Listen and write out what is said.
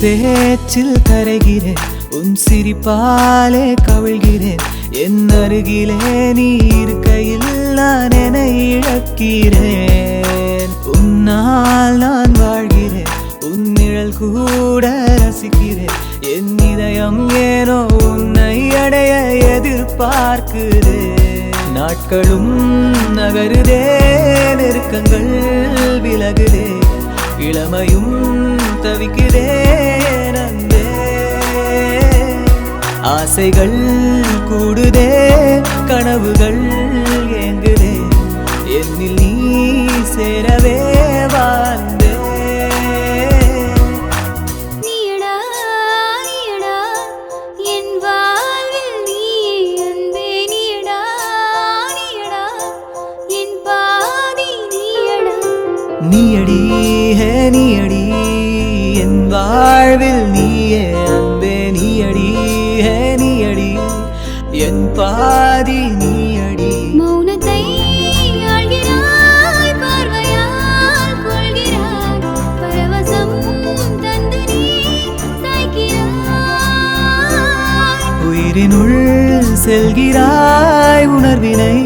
பேச்சில் கரைகிறேன், உன் சிரிப்பாலே கவிழ்கிறேன். என் அருகிலே நீ இருக்கையில் நான் என்னை இழக்கிறேன். உன்னால் நான் வாழ்கிறேன், உன் நிழல் கூட ரசிக்கிறேன். என் இதயம் ஏனோ உன்னை அடைய எதிர்பார்க்கிறேன். நாட்களும் நகருதே, நெருக்கங்கள் விலகுதே, இளமையும் தவிக்குதே நந்தே. ஆசைகள் கூடுதே, கனவுகள் ஏங்குதே, என்னில் நீ சேரவே வாழ்ந்தே. நீயடா நீயடா என் வாழ்வில் நீயே அன்பே. நீயடா நீயடா என் பாதி நீயடா. நீயடி ஹே நீயடி என் வாழ்வில் நீயே அன்பே. நீயடி ஹே நீயடி என் பாதி நீயடி. மௌனத்தை ஆள்கிறாய், பார்வையால் கொள்கிறாய், பரவசம் தந்து நீ சாய்க்கிறாய். உயிரினுள் செல்கிறாய், உணர்வினை